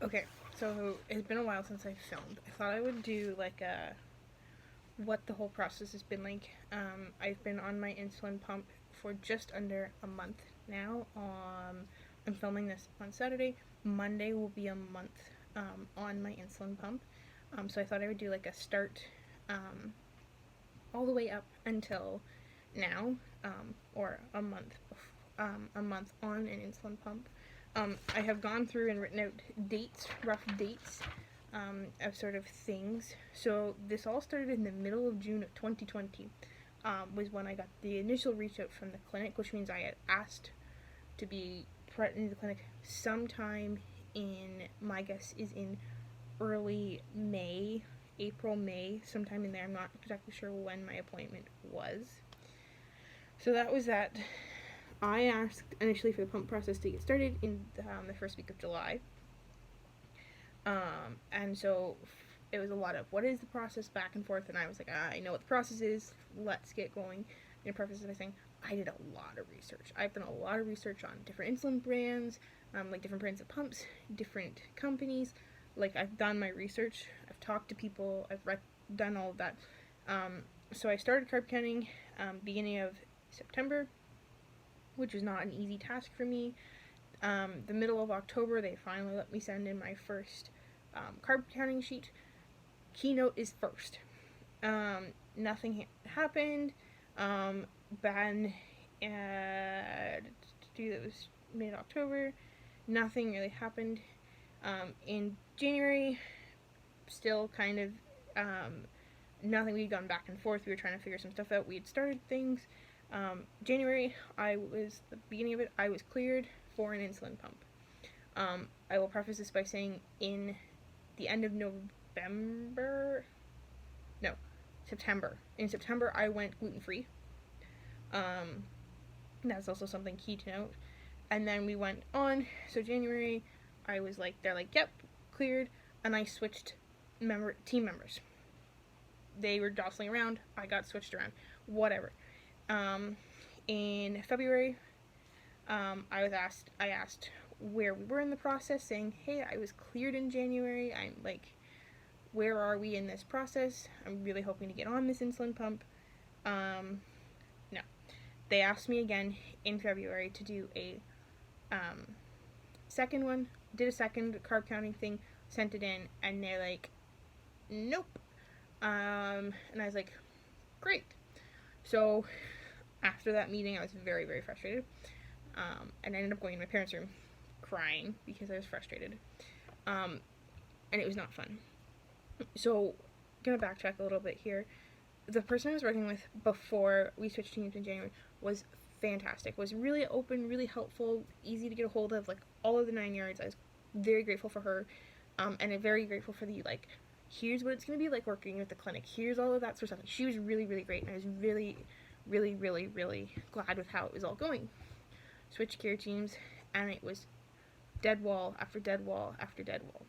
Okay, so it's been a while since I filmed. I thought I would do like a what the whole process has been like. I've been on my insulin pump for just under a month now. I'm filming this on Saturday. Monday will be a month on my insulin pump. So I thought I would do like a start all the way up until now, or a month on an insulin pump. I have gone through and written out dates, rough dates, of sort of things. So this all started in the middle of June of 2020. Was when I got the initial reach out from the clinic, which means I had asked to be put into the clinic sometime in, my guess is in early May, April, May, sometime in there. I'm not exactly sure when my appointment was. So that was that. I asked initially for the pump process to get started in the first week of July. And so it was a lot of what is the process back and forth, and I was like, I know what the process is, let's get going. And preface by saying I did a lot of research. I've done a lot of research on different insulin brands, like different brands of pumps, different companies. Like, I've done my research, I've talked to people, done all of that. So I started carb counting beginning of September, which was not an easy task for me. The middle of October, they finally let me send in my first carb counting sheet. Keynote is first. Nothing happened. That was mid October. Nothing really happened. In January, still kind of nothing. We'd gone back and forth. We were trying to figure some stuff out. We had started things. January, the beginning of it, I was cleared for an insulin pump. I will preface this by saying in the end of September. In September, I went gluten-free. That's also something key to note. And then we went on. So January, I was like, they're like, yep, cleared. And I switched team members. They were jostling around. I got switched around. Whatever. In February, I asked where we were in the process, saying, hey, I was cleared in January. I'm like, where are we in this process? I'm really hoping to get on this insulin pump. No. They asked me again in February to do a second one, did a second carb counting thing, sent it in, and they're like, nope. And I was like, great. So after that meeting, I was very, very frustrated. And I ended up going in my parents' room crying because I was frustrated. And it was not fun. So, gonna backtrack a little bit here. The person I was working with before we switched teams in January was fantastic. Was really open, really helpful, easy to get a hold of, like all of the 9 yards. I was very grateful for her, and I'm very grateful for the like, here's what it's gonna be like working with the clinic. Here's all of that sort of stuff. She was really, really great, and I was really, really, really, really glad with how it was all going. Switched care teams, and it was dead wall after dead wall after dead wall.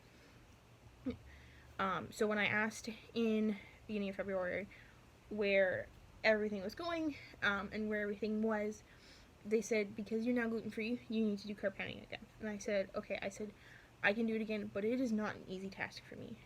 So when I asked in the beginning of February where everything was going, and where everything was, they said, because you're now gluten-free, you need to do carb counting again. And I said, okay, I can do it again, but it is not an easy task for me.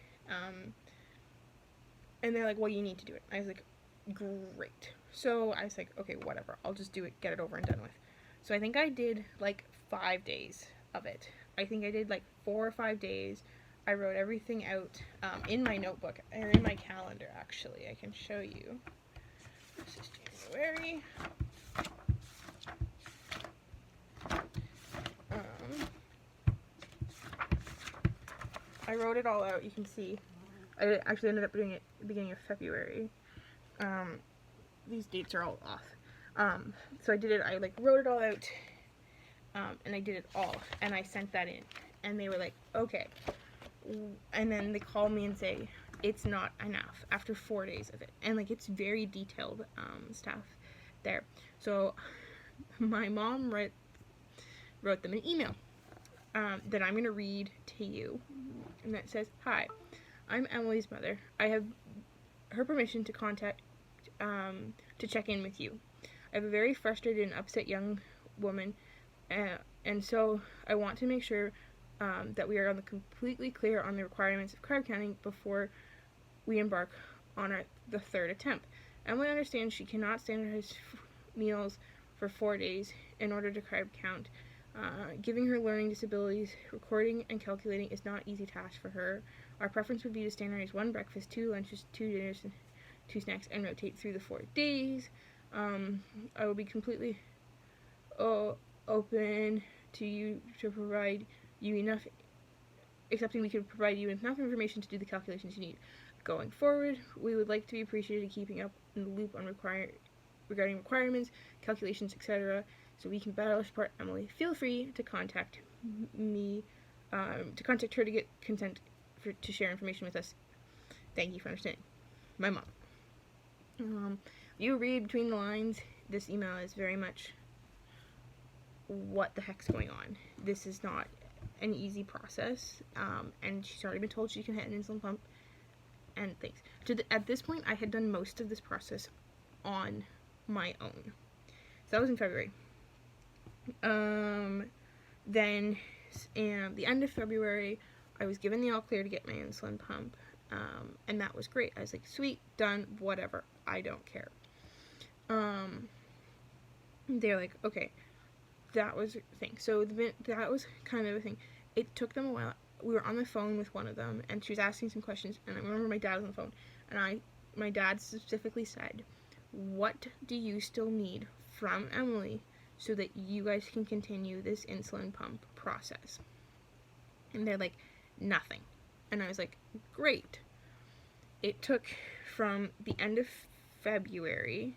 And they're like, well, you need to do it. I was like, great. So I was like, okay, whatever, I'll just do it, get it over and done with. So I think I did like 5 days of it. I think I did like 4 or 5 days. I wrote everything out in my notebook, or in my calendar, actually. I can show you. This is January. I wrote it all out. You can see. I actually ended up doing it at the beginning of February. These dates are all off. So I did it. I like wrote it all out, and I did it all, and I sent that in, and they were like, okay. And then they call me and say it's not enough after 4 days of it, and like it's very detailed stuff there. So my mom wrote them an email that I'm going to read to you, and that says, hi, I'm Emily's mother. I have her permission to contact to check in with you. I have a very frustrated and upset young woman, and so I want to make sure that we are on the completely clear on the requirements of carb counting before we embark on the third attempt. Emily understands she cannot standardize meals for 4 days in order to carb count. Giving her learning disabilities, recording and calculating is not an easy task for her. Our preference would be to standardize 1 breakfast, 2 lunches, 2 dinners, and 2 snacks, and rotate through the 4 days. I will be completely open to you to provide you enough, accepting we can provide you enough information to do the calculations you need. Going forward, we would like to be appreciated keeping up in the loop on regarding requirements, calculations, etc., so we can better support Emily. Feel free to contact me, to contact her to get consent to share information with us. Thank you for understanding. My mom. You read between the lines, this email is very much what the heck's going on. This is not an easy process, and she's already been told she can hit an insulin pump and things. At this point, I had done most of this process on my own. So that was in February. Then, the end of February, I was given the all clear to get my insulin pump, and that was great. I was like, sweet, done, whatever, I don't care. They're like, okay, that was a thing. So that was kind of a thing. It took them a while. We were on the phone with one of them, and she was asking some questions, and I remember my dad was on the phone, and my dad specifically said, what do you still need from Emily so that you guys can continue this insulin pump process? And they're like, nothing. And I was like, great. It took from the end of February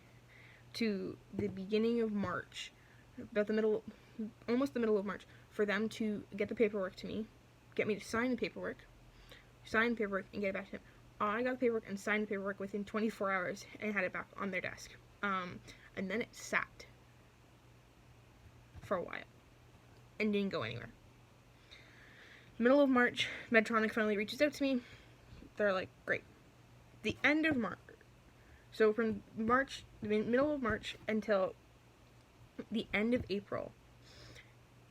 to the beginning of March, almost the middle of March, for them to get the paperwork to me, get me to sign the paperwork, and get it back to him. I got the paperwork and signed the paperwork within 24 hours and had it back on their desk. And then it sat for a while and didn't go anywhere. Middle of March, Medtronic finally reaches out to me. They're like, great. The end of March, so from March, the middle of March until the end of April,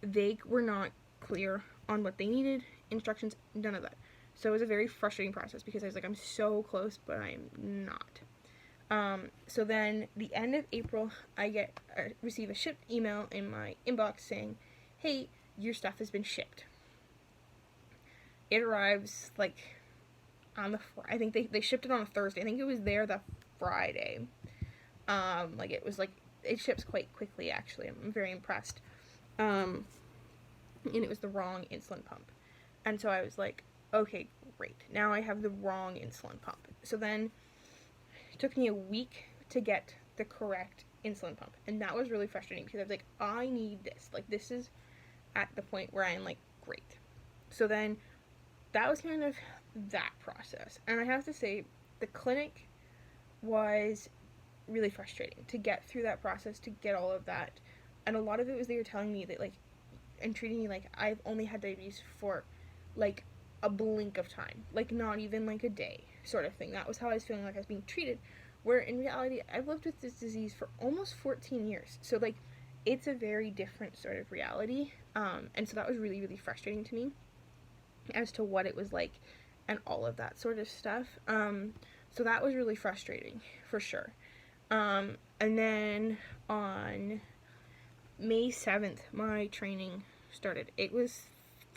they were not clear on what they needed, instructions, none of that. So it was a very frustrating process because I was like, I'm so close, but I'm not. So then the end of April, I receive a shipped email in my inbox saying, hey, your stuff has been shipped. It arrives like on I think they shipped it on a Thursday. I think it was there the Friday. It ships quite quickly, actually. I'm very impressed. And it was the wrong insulin pump. And so I was like, okay, great. Now I have the wrong insulin pump. So then it took me a week to get the correct insulin pump. And that was really frustrating because I was like, I need this. Like, this is at the point where I'm like, great. So then that was kind of that process. And I have to say, the clinic was really frustrating to get through that process, to get all of that. And a lot of it was they were telling me that, like, and treating me like I've only had diabetes for, like, a blink of time. Like, not even, like, a day sort of thing. That was how I was feeling like I was being treated. Where, in reality, I've lived with this disease for almost 14 years. So, like, it's a very different sort of reality. And so that was really, really frustrating to me as to what it was like and all of that sort of stuff. So that was really frustrating, for sure. And then on May 7th, my training started. It was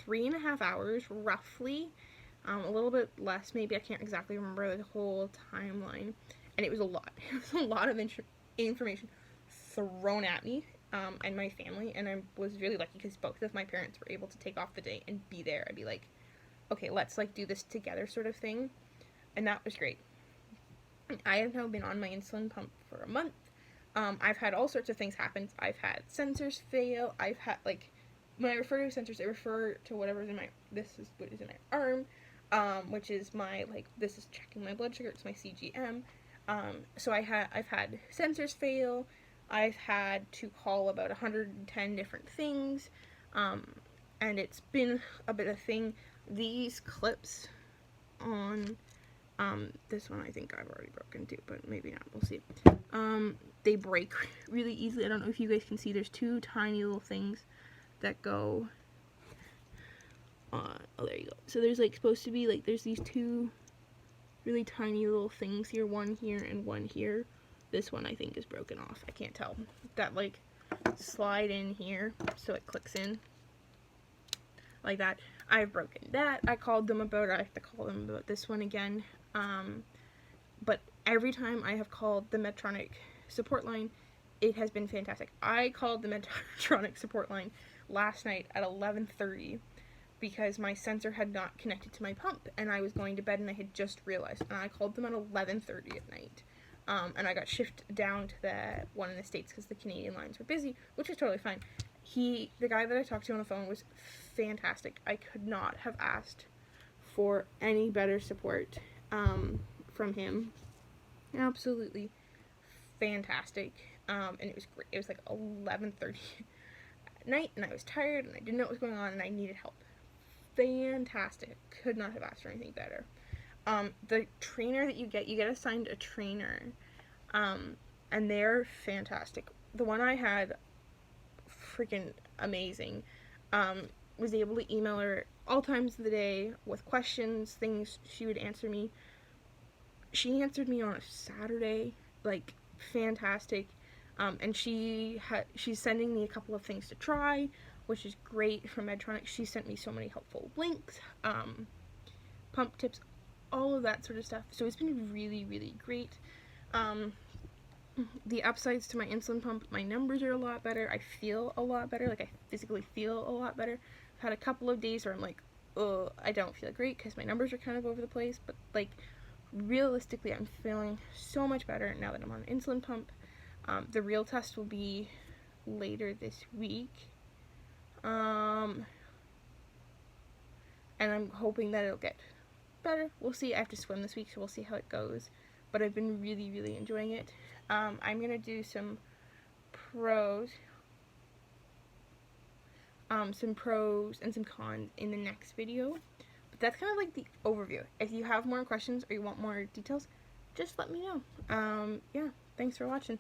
3.5 hours, roughly. A little bit less, maybe. I can't exactly remember the whole timeline. And it was a lot. It was a lot of information thrown at me and my family. And I was really lucky because both of my parents were able to take off the day and be there. I'd be like, okay, let's, like, do this together sort of thing. And that was great. I have now been on my insulin pump for a month. I've had all sorts of things happen. I've had sensors fail. I've had, like, when I refer to sensors, I refer to whatever's in my, this is what is in my arm, which is my, like, this is checking my blood sugar, it's my CGM. So I've had sensors fail. I've had to call about 110 different things. And it's been a bit of a thing. These clips on, this one I think I've already broken too, but maybe not, we'll see. They break really easily. I don't know if you guys can see, there's two tiny little things that go Oh, there you go. So there's like supposed to be like, there's these two really tiny little things here, one here and one here. This one I think is broken off. I can't tell. That like slide in here so it clicks in like that. I've broken that. I called them about it. I have to call them about this one again. But every time I have called the Medtronic support line, it has been fantastic. I called the Medtronic support line last night at 11:30 because my sensor had not connected to my pump, and I was going to bed and I had just realized, and I called them at 11:30 at night. And I got shifted down to the one in the States because the Canadian lines were busy, which was totally fine. The guy that I talked to on the phone was fantastic. I could not have asked for any better support from him. Absolutely fantastic. And it was great. It was like 11:30 at night, and I was tired, and I didn't know what was going on, and I needed help. Fantastic. Could not have asked for anything better. The trainer that you get assigned a trainer, and they're fantastic. The one I had, freaking amazing. Was able to email her all times of the day with questions, things she would answer me. She answered me on a Saturday, like, fantastic. And she's sending me a couple of things to try, which is great from Medtronic. She sent me so many helpful links, pump tips, all of that sort of stuff. So it's been really, really great. The upsides to my insulin pump, my numbers are a lot better. I feel a lot better. Like, I physically feel a lot better. I've had a couple of days where I'm like, oh, I don't feel great because my numbers are kind of over the place. But, like, realistically, I'm feeling so much better now that I'm on an insulin pump. The real test will be later this week. And I'm hoping that it'll get better. We'll see. I have to swim this week, so we'll see how it goes. But I've been really, really enjoying it. I'm going to do some pros and some cons in the next video. But that's kind of like the overview. If you have more questions or you want more details, just let me know. Yeah, thanks for watching.